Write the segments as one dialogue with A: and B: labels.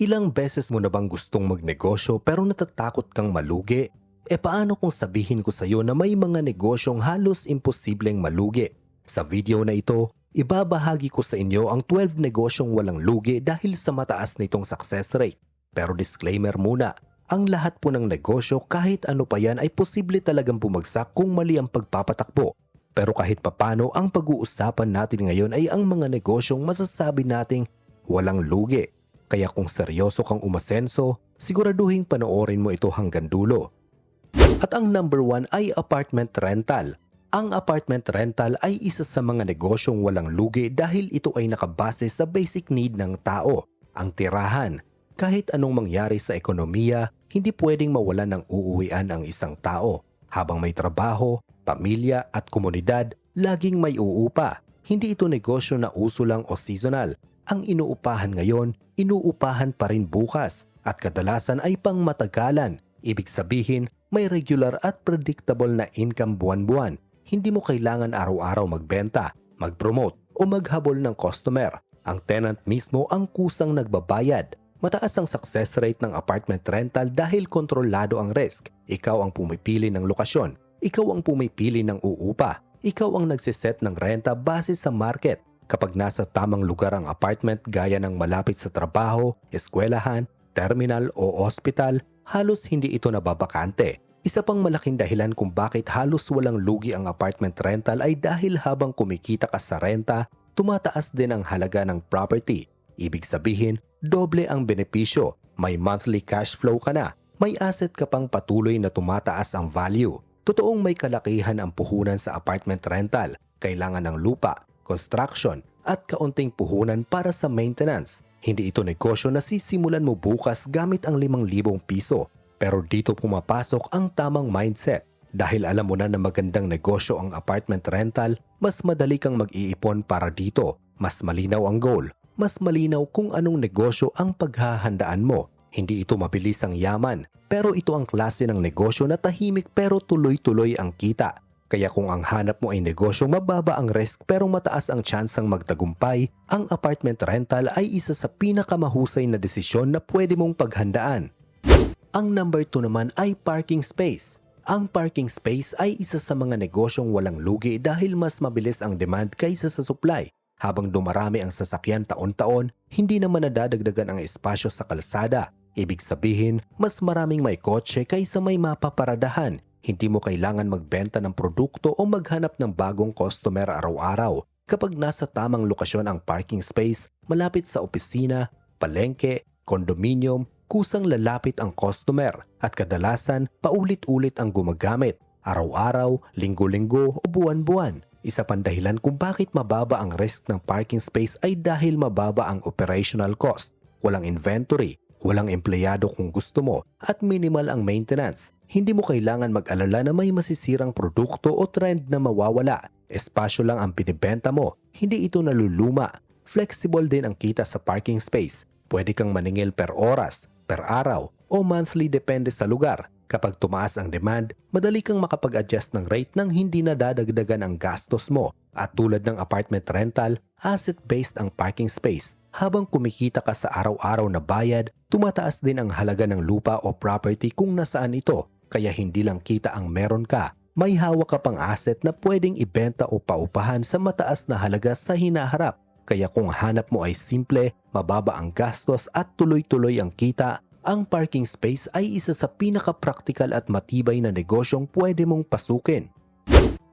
A: Ilang beses mo na bang gustong magnegosyo pero natatakot kang malugi? E paano kung sabihin ko sa iyo na may mga negosyong halos imposibleng malugi? Sa video na ito, ibabahagi ko sa inyo ang 12 negosyong walang lugi dahil sa mataas nitong success rate. Pero disclaimer muna, ang lahat po ng negosyo kahit ano pa yan ay posible talagang bumagsak kung mali ang pagpapatakbo. Pero kahit papano, ang pag-uusapan natin ngayon ay ang mga negosyong masasabi nating walang lugi. Kaya kung seryoso kang umasenso, siguraduhin panoorin mo ito hanggang dulo. At ang number 1 ay apartment rental. Ang apartment rental ay isa sa mga negosyong walang lugi dahil ito ay nakabase sa basic need ng tao, ang tirahan. Kahit anong mangyari sa ekonomiya, hindi pwedeng mawalan ng uuwian ang isang tao. Habang may trabaho, pamilya at komunidad, laging may uupa. Hindi ito negosyo na uso lang o seasonal. Ang inuupahan ngayon, inuupahan pa rin bukas at kadalasan ay pangmatagalan. Ibig sabihin, may regular at predictable na income buwan-buwan. Hindi mo kailangan araw-araw magbenta, mag-promote o maghabol ng customer. Ang tenant mismo ang kusang nagbabayad. Mataas ang success rate ng apartment rental dahil kontrolado ang risk. Ikaw ang pumipili ng lokasyon. Ikaw ang pumipili ng uupa. Ikaw ang nagsiset ng renta base sa market. Kapag nasa tamang lugar ang apartment gaya ng malapit sa trabaho, eskwelahan, terminal o ospital, halos hindi ito nababakante. Isa pang malaking dahilan kung bakit halos walang lugi ang apartment rental ay dahil habang kumikita ka sa renta, tumataas din ang halaga ng property. Ibig sabihin, doble ang benepisyo. May monthly cash flow ka na. May asset ka pang patuloy na tumataas ang value. Totoong may kalakihan ang puhunan sa apartment rental. Kailangan ng lupa, construction, at kaunting puhunan para sa maintenance. Hindi ito negosyo na sisimulan mo bukas gamit ang 5,000 piso. Pero dito pumapasok ang tamang mindset. Dahil alam mo na magandang negosyo ang apartment rental, mas madali kang mag-iipon para dito. Mas malinaw ang goal. Mas malinaw kung anong negosyo ang paghahandaan mo. Hindi ito mabilis ang yaman, pero ito ang klase ng negosyo na tahimik pero tuloy-tuloy ang kita. Kaya kung ang hanap mo ay negosyo mababa ang risk pero mataas ang tsansang magtagumpay, ang apartment rental ay isa sa pinakamahusay na desisyon na pwede mong paghandaan. Ang number 2 naman ay parking space. Ang parking space ay isa sa mga negosyong walang lugi dahil mas mabilis ang demand kaysa sa supply. Habang dumarami ang sasakyan taon-taon, hindi naman nadadagdagan ang espasyo sa kalsada. Ibig sabihin, mas maraming may kotse kaysa may mapaparadahan. Hindi mo kailangan magbenta ng produkto o maghanap ng bagong customer araw-araw. Kapag nasa tamang lokasyon ang parking space, malapit sa opisina, palengke, kondominium, kusang lalapit ang customer at kadalasan paulit-ulit ang gumagamit. Araw-araw, linggo-linggo o buwan-buwan. Isa pang dahilan kung bakit mababa ang risk ng parking space ay dahil mababa ang operational cost. Walang inventory, walang empleyado kung gusto mo, at minimal ang maintenance. Hindi mo kailangan mag-alala na may masisirang produkto o trend na mawawala. Espasyo lang ang binibenta mo, hindi ito naluluma. Flexible din ang kita sa parking space. Pwede kang maningil per oras, per araw, o monthly depende sa lugar. Kapag tumaas ang demand, madali kang makapag-adjust ng rate nang hindi nadadagdagan ang gastos mo. At tulad ng apartment rental, asset-based ang parking space. Habang kumikita ka sa araw-araw na bayad, tumataas din ang halaga ng lupa o property kung nasaan ito. Kaya hindi lang kita ang meron ka. May hawak ka pang asset na pwedeng ibenta o paupahan sa mataas na halaga sa hinaharap. Kaya kung hanap mo ay simple, mababa ang gastos at tuloy-tuloy ang kita, ang parking space ay isa sa pinaka-practical at matibay na negosyong pwede mong pasukin.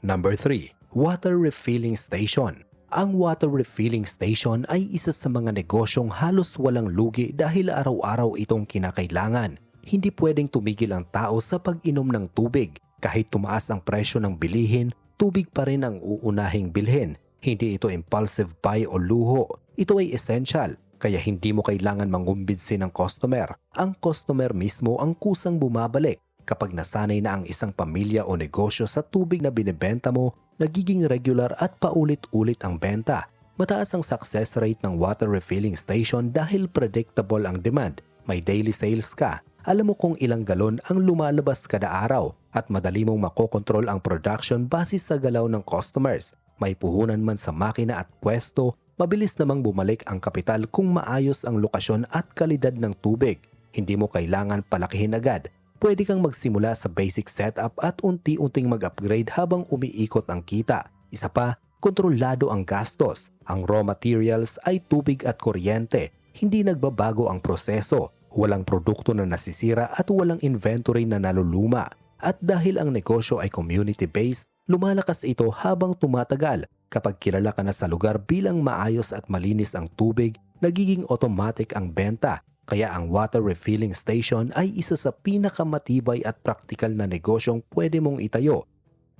A: Number 3. Water refilling station. Ang water refilling station ay isa sa mga negosyong halos walang lugi dahil araw-araw itong kinakailangan. Hindi pwedeng tumigil ang tao sa pag-inom ng tubig. Kahit tumaas ang presyo ng bilihin, tubig pa rin ang uunahing bilhin. Hindi ito impulsive buy o luho. Ito ay essential. Kaya hindi mo kailangan mangumbinsin ng customer. Ang customer mismo ang kusang bumabalik. Kapag nasanay na ang isang pamilya o negosyo sa tubig na binibenta mo, nagiging regular at paulit-ulit ang benta. Mataas ang success rate ng water refilling station dahil predictable ang demand. May daily sales ka. Alam mo kung ilang galon ang lumalabas kada araw at madali mong makokontrol ang production base sa galaw ng customers. May puhunan man sa makina at pwesto, Mabilis namang bumalik ang kapital kung maayos ang lokasyon at kalidad ng tubig. Hindi mo kailangan palakihin agad. Pwede kang magsimula sa basic setup at unti-unting mag-upgrade habang umiikot ang kita. Isa pa, kontrolado ang gastos. Ang raw materials ay tubig at kuryente. Hindi nagbabago ang proseso. Walang produkto na nasisira at walang inventory na naluluma. At dahil ang negosyo ay community-based, lumalakas ito habang tumatagal. Kapag kilala ka na sa lugar bilang maayos at malinis ang tubig, nagiging automatic ang benta. Kaya ang water refilling station ay isa sa pinakamatibay at praktikal na negosyong pwede mong itayo.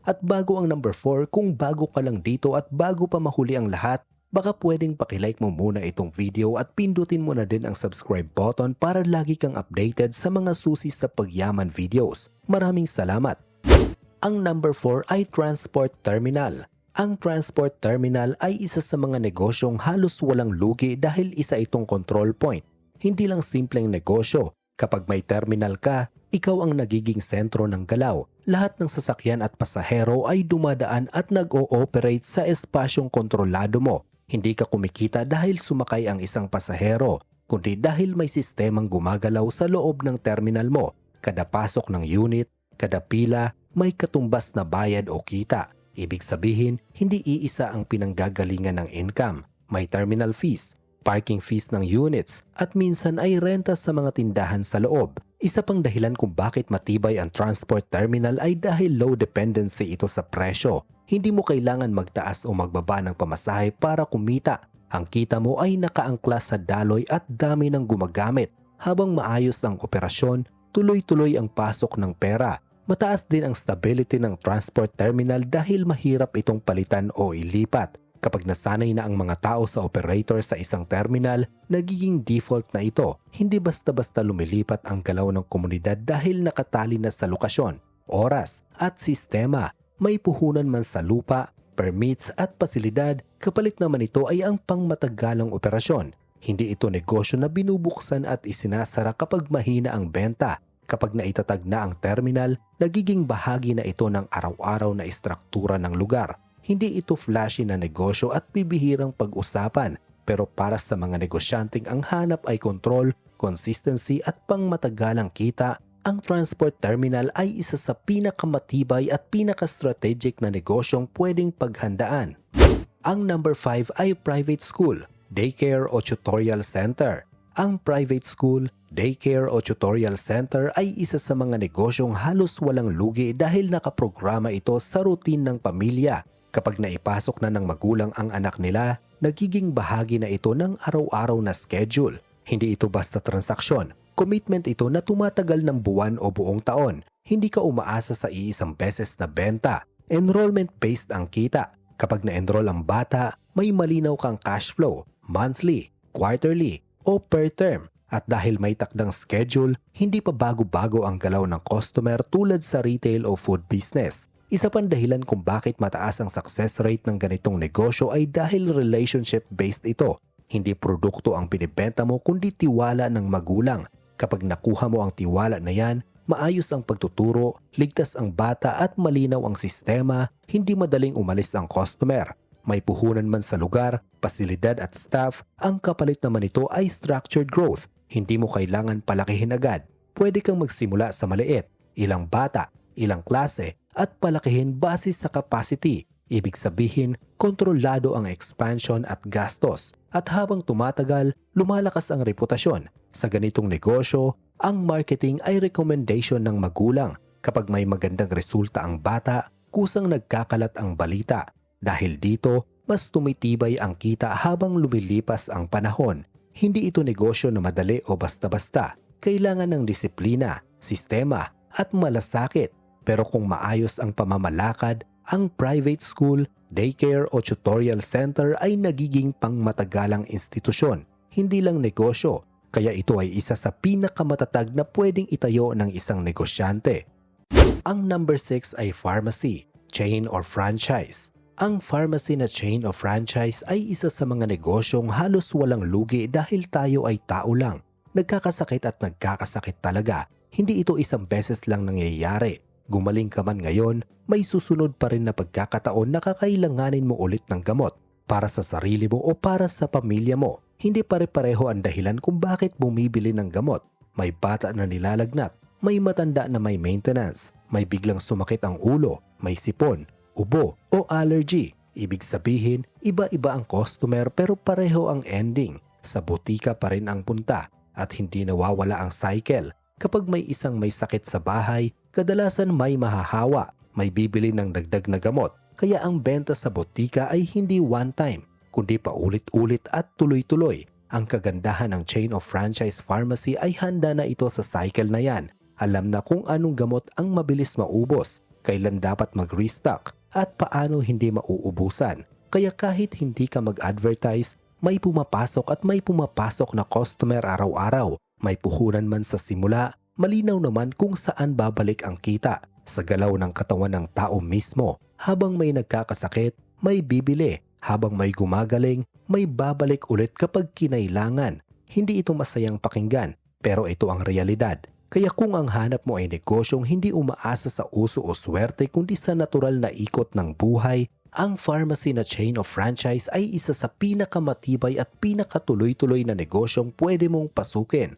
A: At bago ang number 4, kung bago ka lang dito at bago pa mahuli ang lahat, baka pwedeng pakilike mo muna itong video at pindutin mo na din ang subscribe button para lagi kang updated sa mga susi sa pagyaman videos. Maraming salamat! Ang number 4 ay transport terminal. Ang transport terminal ay isa sa mga negosyong halos walang lugi dahil isa itong control point. Hindi lang simpleng negosyo. Kapag may terminal ka, ikaw ang nagiging sentro ng galaw. Lahat ng sasakyan at pasahero ay dumadaan at nag-ooperate sa espasyong kontrolado mo. Hindi ka kumikita dahil sumakay ang isang pasahero, kundi dahil may sistemang gumagalaw sa loob ng terminal mo. Kada pasok ng unit, kada pila, may katumbas na bayad o kita. Ibig sabihin, hindi iisa ang pinanggagalingan ng income. May terminal fees, parking fees ng units, at minsan ay renta sa mga tindahan sa loob. Isa pang dahilan kung bakit matibay ang transport terminal ay dahil low dependency ito sa presyo. Hindi mo kailangan magtaas o magbaba ng pamasahe para kumita. Ang kita mo ay nakaangkla sa daloy at dami ng gumagamit. Habang maayos ang operasyon, tuloy-tuloy ang pasok ng pera. Mataas din ang stability ng transport terminal dahil mahirap itong palitan o ilipat. Kapag nasanay na ang mga tao sa operator sa isang terminal, nagiging default na ito. Hindi basta-basta lumilipat ang galaw ng komunidad dahil nakatali na sa lokasyon, oras at sistema. May puhunan man sa lupa, permits at pasilidad, kapalit naman ito ay ang pangmatagalang operasyon. Hindi ito negosyo na binubuksan at isinasara kapag mahina ang benta. Kapag naitatag na ang terminal, nagiging bahagi na ito ng araw-araw na istruktura ng lugar. Hindi ito flashy na negosyo at bibihirang pag-usapan, pero para sa mga negosyanteng ang hanap ay control, consistency at pangmatagalang kita, ang transport terminal ay isa sa pinakamatibay at pinaka-strategic na negosyong pwedeng paghandaan. Ang number 5 ay private school, daycare o tutorial center. Ang private school, daycare o tutorial center ay isa sa mga negosyong halos walang lugi dahil nakaprograma ito sa routine ng pamilya. Kapag naipasok na ng magulang ang anak nila, nagiging bahagi na ito ng araw-araw na schedule. Hindi ito basta transaksyon. Commitment ito na tumatagal ng buwan o buong taon. Hindi ka umaasa sa iisang beses na benta. Enrollment-based ang kita. Kapag na-enroll ang bata, may malinaw kang cash flow, monthly, quarterly, o per term. At dahil may takdang schedule, hindi pa bago-bago ang galaw ng customer tulad sa retail o food business. Isa pang dahilan kung bakit mataas ang success rate ng ganitong negosyo ay dahil relationship-based ito. Hindi produkto ang binibenta mo kundi tiwala ng magulang. Kapag nakuha mo ang tiwala na yan, maayos ang pagtuturo, ligtas ang bata at malinaw ang sistema, hindi madaling umalis ang customer. May puhunan man sa lugar, pasilidad at staff, ang kapalit naman ito ay structured growth. Hindi mo kailangan palakihin agad. Pwede kang magsimula sa maliit, ilang bata, ilang klase, at palakihin base sa capacity. Ibig sabihin, kontrolado ang expansion at gastos. At habang tumatagal, lumalakas ang reputasyon. Sa ganitong negosyo, ang marketing ay recommendation ng magulang. Kapag may magandang resulta ang bata, kusang nagkakalat ang balita. Dahil dito, mas tumitibay ang kita habang lumilipas ang panahon. Hindi ito negosyo na madali o basta-basta. Kailangan ng disiplina, sistema, at malasakit. Pero kung maayos ang pamamalakad, ang private school, daycare o tutorial center ay nagiging pangmatagalang institusyon, hindi lang negosyo. Kaya ito ay isa sa pinakamatatag na pwedeng itayo ng isang negosyante. Ang number 6 ay pharmacy, chain or franchise. Ang pharmacy na chain o franchise ay isa sa mga negosyong halos walang lugi dahil tayo ay tao lang. Nagkakasakit at nagkakasakit talaga. Hindi ito isang beses lang nangyayari. Gumaling ka man ngayon, may susunod pa rin na pagkakataon na kakailanganin mo ulit ng gamot. para sa sarili mo o para sa pamilya mo. Hindi pare-pareho ang dahilan kung bakit bumibili ng gamot. May bata na nilalagnat, may matanda na may maintenance, may biglang sumakit ang ulo, may sipon, ubo o allergy. Ibig sabihin, iba-iba ang customer pero pareho ang ending. Sa butika pa rin ang punta at hindi nawawala ang cycle. Kapag may isang may sakit sa bahay, kadalasan may mahahawa, may bibili ng dagdag na gamot. Kaya ang benta sa butika ay hindi one time, kundi paulit-ulit at tuloy-tuloy. Ang kagandahan ng chain of franchise pharmacy ay handa na ito sa cycle na yan. Alam na kung anong gamot ang mabilis maubos, kailan dapat mag-restock, at paano hindi mauubusan. Kaya kahit hindi ka mag-advertise, may pumapasok at may pumapasok na customer araw-araw. May puhunan man sa simula, malinaw naman kung saan babalik ang kita. Sa galaw ng katawan ng tao mismo. Habang may nagkakasakit, may bibili. Habang may gumagaling, may babalik ulit kapag kinailangan. Hindi ito masayang pakinggan, pero ito ang realidad. Kaya kung ang hanap mo ay negosyong hindi umaasa sa uso o swerte kundi sa natural na ikot ng buhay, ang pharmacy na chain of franchise ay isa sa pinakamatibay at pinakatuloy-tuloy na negosyong pwede mong pasukin.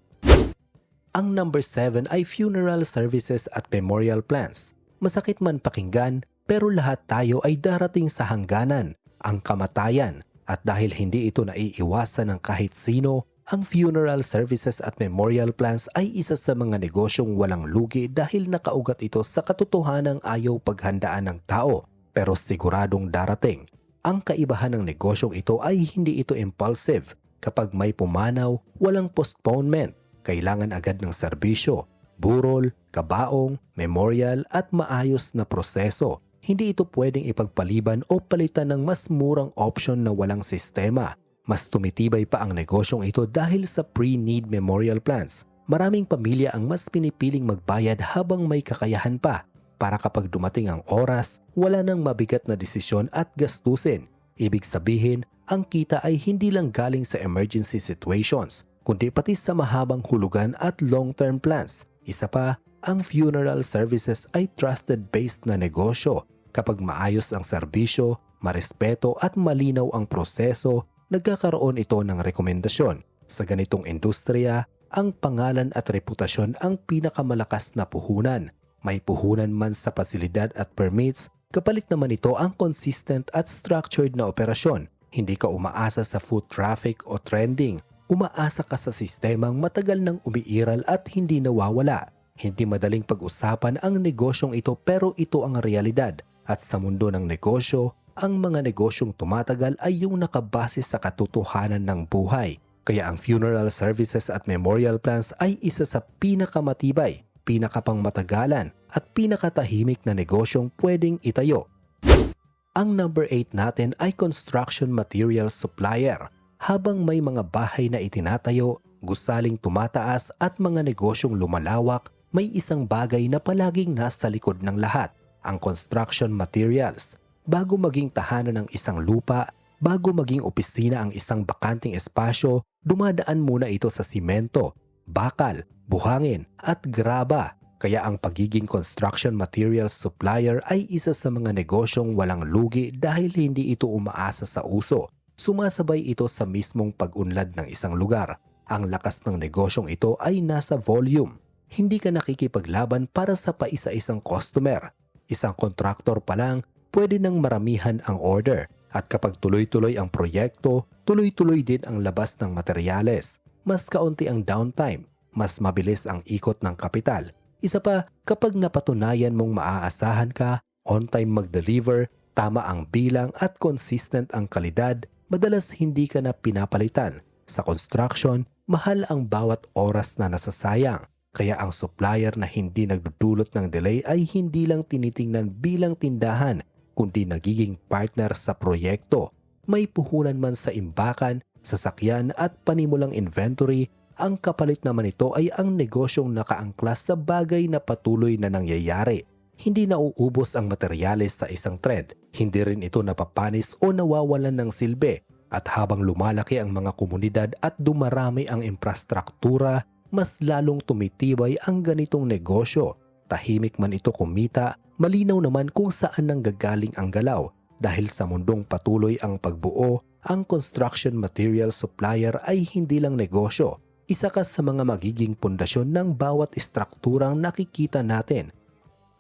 A: Ang number 7 ay funeral services at memorial plans. Masakit man pakinggan, pero lahat tayo ay darating sa hangganan, ang kamatayan. At dahil hindi ito naiiwasan ng kahit sino, ang funeral services at memorial plans ay isa sa mga negosyong walang lugi dahil nakaugat ito sa katotohanang ayaw paghandaan ng tao, pero siguradong darating. Ang kaibahan ng negosyong ito ay hindi ito impulsive. Kapag may pumanaw, walang postponement. Kailangan agad ng serbisyo, burol, kabaong, memorial at maayos na proseso. Hindi ito pwedeng ipagpaliban o palitan ng mas murang option na walang sistema. Mas tumitibay pa ang negosyong ito dahil sa pre-need memorial plans. Maraming pamilya ang mas pinipiling magbayad habang may kakayahan pa para kapag dumating ang oras, wala nang mabigat na desisyon at gastusin. Ibig sabihin, ang kita ay hindi lang galing sa emergency situations, kundi pati sa mahabang hulugan at long-term plans. Isa pa, ang funeral services ay trusted-based na negosyo. Kapag maayos ang serbisyo, marespeto at malinaw ang proseso, nagkakaroon ito ng rekomendasyon. Sa ganitong industriya, ang pangalan at reputasyon ang pinakamalakas na puhunan. May puhunan man sa pasilidad at permits, kapalit naman ito ang consistent at structured na operasyon. Hindi ka umaasa sa foot traffic o trending. Umaasa ka sa sistemang matagal nang umiiral at hindi nawawala. Hindi madaling pag-usapan ang negosyong ito pero ito ang realidad. At sa mundo ng negosyo, ang mga negosyong tumatagal ay yung nakabase sa katotohanan ng buhay. Kaya ang funeral services at memorial plans ay isa sa pinakamatibay, pinakapangmatagalan at pinakatahimik na negosyong pwedeng itayo. Ang number 8 natin ay construction materials supplier. Habang may mga bahay na itinatayo, gusaling tumataas at mga negosyong lumalawak, may isang bagay na palaging nasa likod ng lahat, ang construction materials. Bago maging tahanan ng isang lupa, bago maging opisina ang isang bakanting espasyo, dumadaan muna ito sa simento, bakal, buhangin at graba. Kaya ang pagiging construction materials supplier ay isa sa mga negosyong walang lugi dahil hindi ito umaasa sa uso. Sumasabay ito sa mismong pag-unlad ng isang lugar. Ang lakas ng negosyong ito ay nasa volume. Hindi ka nakikipaglaban para sa paisa-isang customer. Isang kontraktor pa lang, pwede nang maramihan ang order. At kapag tuloy-tuloy ang proyekto, tuloy-tuloy din ang labas ng materyales. Mas kaunti ang downtime, mas mabilis ang ikot ng kapital. Isa pa, kapag napatunayan mong maaasahan ka, on-time mag-deliver, tama ang bilang at consistent ang kalidad, madalas hindi ka na pinapalitan. Sa construction, mahal ang bawat oras na nasasayang. Kaya ang supplier na hindi nagdudulot ng delay ay hindi lang tinitingnan bilang tindahan, kundi nagiging partner sa proyekto. May puhunan man sa imbakan, sasakyan at panimulang inventory, ang kapalit naman ito ay ang negosyong nakaangklas sa bagay na patuloy na nangyayari. Hindi nauubos ang materyales sa isang trend. Hindi rin ito napapanis o nawawalan ng silbi. At habang lumalaki ang mga komunidad at dumarami ang infrastruktura, mas lalong tumitibay ang ganitong negosyo. Tahimik man ito kumita, malinaw naman kung saan nanggagaling ang galaw. Dahil sa mundong patuloy ang pagbuo, ang construction material supplier ay hindi lang negosyo. Isa ka sa mga magiging pundasyon ng bawat istrukturang nakikita natin.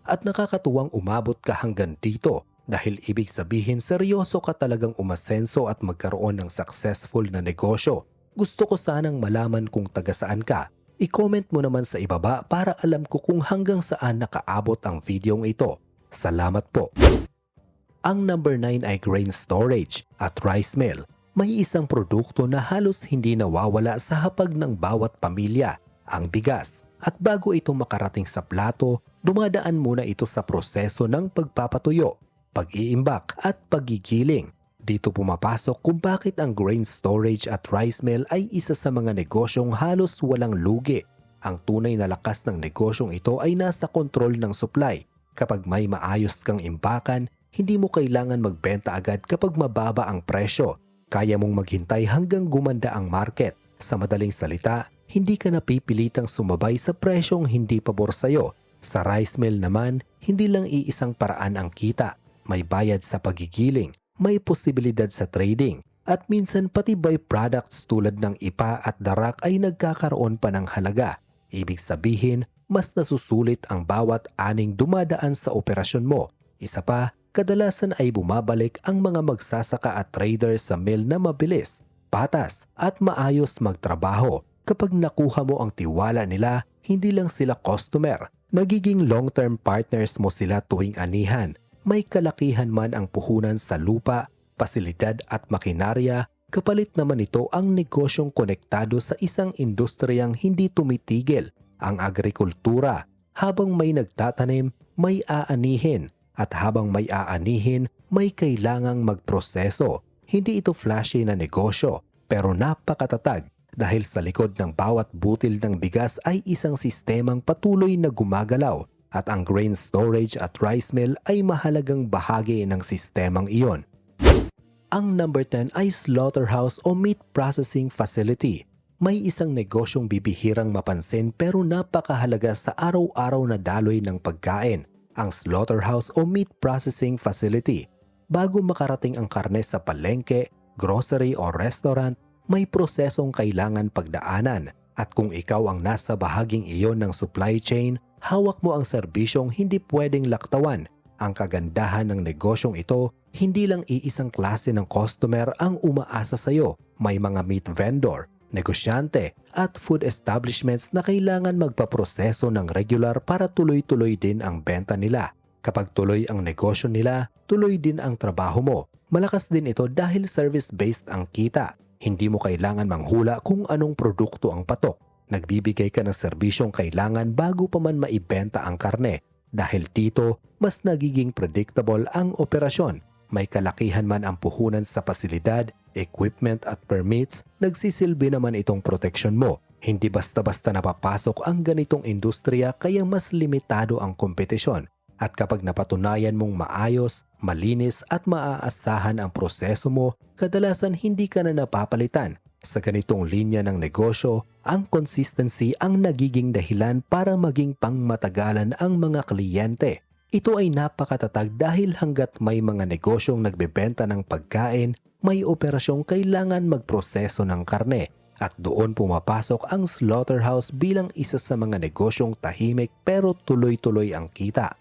A: At nakakatuwang umabot ka hanggang dito dahil ibig sabihin seryoso ka talagang umasenso at magkaroon ng successful na negosyo. Gusto ko sanang malaman kung taga saan ka. I-comment mo naman sa ibaba para alam ko kung hanggang saan nakaabot ang videong ito. Salamat po. Ang number 9 ay grain storage at rice mill. May isang produkto na halos hindi nawawala sa hapag ng bawat pamilya, ang bigas. At bago ito makarating sa plato, dumadaan muna ito sa proseso ng pagpapatuyo, pag-iimbak at paggigiling. Dito pumapasok kung bakit ang grain storage at rice mill ay isa sa mga negosyong halos walang lugi. Ang tunay na lakas ng negosyong ito ay nasa kontrol ng supply. Kapag may maayos kang imbakan, hindi mo kailangan magbenta agad kapag mababa ang presyo. Kaya mong maghintay hanggang gumanda ang market. Sa madaling salita, hindi ka napipilitang sumabay sa presyong hindi pabor sa'yo. Sa rice mill naman, hindi lang iisang paraan ang kita. May bayad sa paggigiling, may posibilidad sa trading, at minsan pati byproducts tulad ng ipa at darak ay nagkakaroon pa ng halaga. Ibig sabihin, mas nasusulit ang bawat aning dumadaan sa operasyon mo. Isa pa, kadalasan ay bumabalik ang mga magsasaka at traders sa mill na mabilis, patas at maayos magtrabaho. Kapag nakuha mo ang tiwala nila, hindi lang sila customer, nagiging long-term partners mo sila tuwing anihan. May kalakihan man ang puhunan sa lupa, pasilidad at makinarya, kapalit naman ito ang negosyong konektado sa isang industriyang hindi tumitigil, ang agrikultura. Habang may nagtatanim, may aanihin. At habang may aanihin, may kailangang magproseso. Hindi ito flashy na negosyo, pero napakatatag dahil sa likod ng bawat butil ng bigas ay isang sistemang patuloy na gumagalaw at ang grain storage at rice mill ay mahalagang bahagi ng sistemang iyon. Ang number 10 ay slaughterhouse o meat processing facility. May isang negosyong bibihirang mapansin pero napakahalaga sa araw-araw na daloy ng pagkain. Ang slaughterhouse o meat processing facility. Bago makarating ang karne sa palengke, grocery o restaurant, may prosesong kailangan pagdaanan. At kung ikaw ang nasa bahaging iyon ng supply chain, hawak mo ang serbisyong hindi pwedeng laktawan. Ang kagandahan ng negosyong ito, hindi lang iisang klase ng customer ang umaasa sa iyo. May mga meat vendor, negosyante at food establishments na kailangan magpaproseso ng regular para tuloy-tuloy din ang benta nila. Kapag tuloy ang negosyo nila, tuloy din ang trabaho mo. Malakas din ito dahil service-based ang kita. Hindi mo kailangan manghula kung anong produkto ang patok. Nagbibigay ka ng serbisyong kailangan bago pa man maibenta ang karne. Dahil dito, mas nagiging predictable ang operasyon. May kalakihan man ang puhunan sa pasilidad, equipment at permits, nagsisilbi naman itong proteksyon mo. Hindi basta-basta napapasok ang ganitong industriya kaya mas limitado ang kompetisyon. At kapag napatunayan mong maayos, malinis at maaasahan ang proseso mo, kadalasan hindi ka na napapalitan. Sa ganitong linya ng negosyo, ang consistency ang nagiging dahilan para maging pangmatagalan ang mga kliyente. Ito ay napakatatag dahil hanggat may mga negosyong nagbebenta ng pagkain, may operasyong kailangan magproseso ng karne at doon pumapasok ang slaughterhouse bilang isa sa mga negosyong tahimik pero tuloy-tuloy ang kita.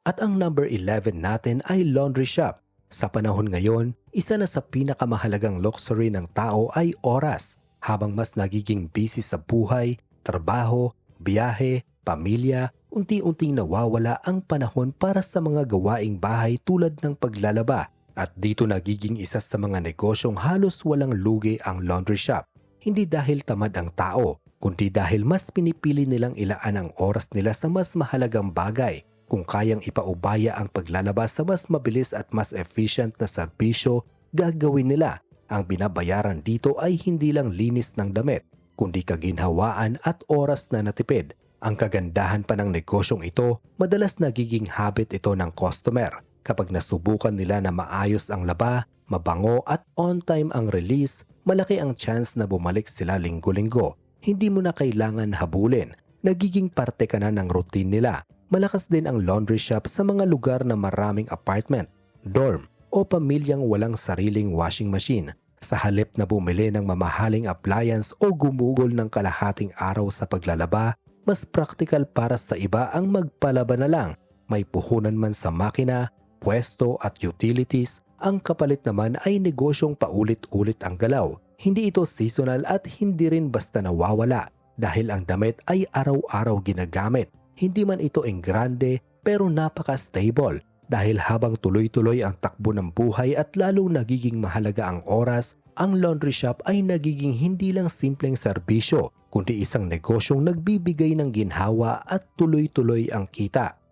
A: At ang number 11 natin ay laundry shop. Sa panahon ngayon, isa na sa pinakamahalagang luxury ng tao ay oras. Habang mas nagiging busy sa buhay, trabaho, biyahe, pamilya, unti-unting nawawala ang panahon para sa mga gawaing bahay tulad ng paglalaba. At dito nagiging isa sa mga negosyong halos walang lugi ang laundry shop. Hindi dahil tamad ang tao, kundi dahil mas pinipili nilang ilaan ang oras nila sa mas mahalagang bagay. Kung kayang ipaubaya ang paglalaba sa mas mabilis at mas efficient na serbisyo, gagawin nila. Ang binabayaran dito ay hindi lang linis ng damit, kundi kaginhawaan at oras na natipid. Ang kagandahan pa ng negosyong ito, madalas nagiging habit ito ng customer. Kapag nasubukan nila na maayos ang laba, mabango at on-time ang release, malaki ang chance na bumalik sila linggo-linggo. Hindi mo na kailangan habulin. Nagiging parte ka na ng routine nila. Malakas din ang laundry shop sa mga lugar na maraming apartment. dorm, o pamilyang walang sariling washing machine. Sa halip na bumili ng mamahaling appliance o gumugol ng kalahating araw sa paglalaba, mas praktikal para sa iba ang magpalaba na lang. May puhunan man sa makina, pwesto at utilities, ang kapalit naman ay negosyong paulit-ulit ang galaw. Hindi ito seasonal at hindi rin basta nawawala dahil ang damit ay araw-araw ginagamit. Hindi man ito engrande pero napaka-stable dahil habang tuloy-tuloy ang takbo ng buhay at lalong nagiging mahalaga ang oras, ang laundry shop ay nagiging hindi lang simpleng serbisyo kundi isang negosyong nagbibigay ng ginhawa at tuloy-tuloy ang kita.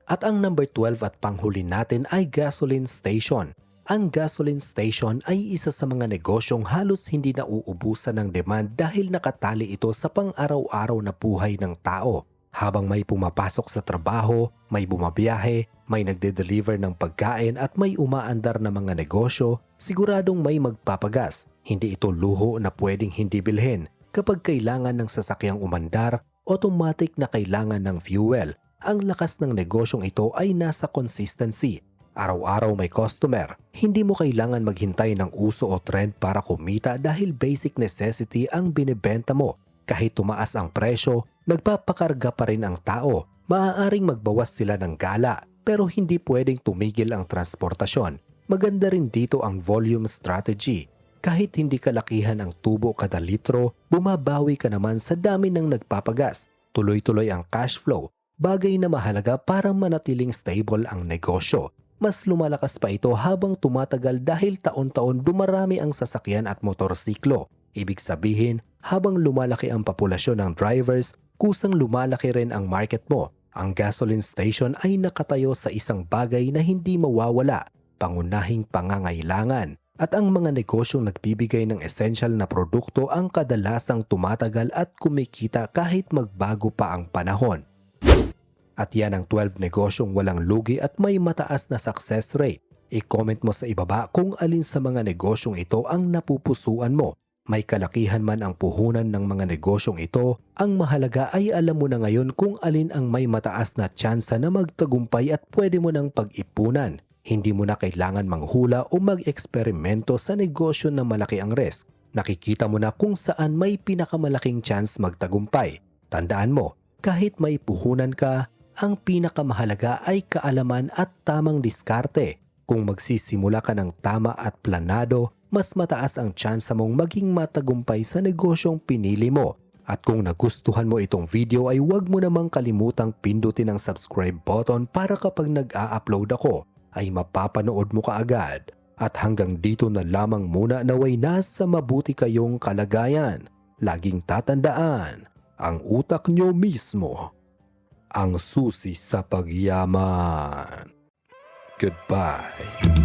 A: At ang number 12 at panghuli natin ay gasoline station. Ang gasoline station ay isa sa mga negosyong halos hindi nauubusan ng demand dahil nakatali ito sa pang-araw-araw na buhay ng tao. Habang may pumapasok sa trabaho, may bumabiyahe, may nagde-deliver ng pagkain at may umaandar na mga negosyo, siguradong may magpapagas. Hindi ito luho na pwedeng hindi bilhin. Kapag kailangan ng sasakyang umandar, automatic na kailangan ng fuel. Ang lakas ng negosyong ito ay nasa consistency. Araw-araw may customer. Hindi mo kailangan maghintay ng uso o trend para kumita dahil basic necessity ang binibenta mo. Kahit tumaas ang presyo, nagpapakarga pa rin ang tao. Maaaring magbawas sila ng gala pero hindi pwedeng tumigil ang transportasyon. Maganda rin dito ang volume strategy. Kahit hindi kalakihan ang tubo kada litro, bumabawi ka naman sa dami ng nagpapagas. Tuloy-tuloy ang cash flow. Bagay na mahalaga para manatiling stable ang negosyo. Mas lumalakas pa ito habang tumatagal dahil taon-taon dumarami ang sasakyan at motorsiklo. Ibig sabihin, habang lumalaki ang populasyon ng drivers, kusang lumalaki rin ang market mo. Ang gasoline station ay nakatayo sa isang bagay na hindi mawawala, pangunahing pangangailangan. At ang mga negosyong nagbibigay ng essential na produkto ang kadalasang tumatagal at kumikita kahit magbago pa ang panahon. At yan ang 12 negosyong walang lugi at may mataas na success rate. I-comment mo sa ibaba kung alin sa mga negosyong ito ang napupusuan mo. May kalakihan man ang puhunan ng mga negosyong ito, ang mahalaga ay alam mo na ngayon kung alin ang may mataas na tsansa na magtagumpay at pwede mo nang pag-ipunan. Hindi mo na kailangan manghula o mag-eksperimento sa negosyo na malaki ang risk. Nakikita mo na kung saan may pinakamalaking chance magtagumpay. Tandaan mo, kahit may puhunan ka, ang pinakamahalaga ay kaalaman at tamang diskarte. Kung magsisimula ka ng tama at planado, mas mataas ang tsansa mong maging matagumpay sa negosyong pinili mo. At kung nagustuhan mo itong video ay huwag mo namang kalimutang pindutin ang subscribe button para kapag nag-a-upload ako ay mapapanood mo kaagad. At hanggang dito na lamang muna, naway nasa mabuti kayong kalagayan. Laging tatandaan, ang utak nyo mismo ang susi sa pagyaman. Goodbye.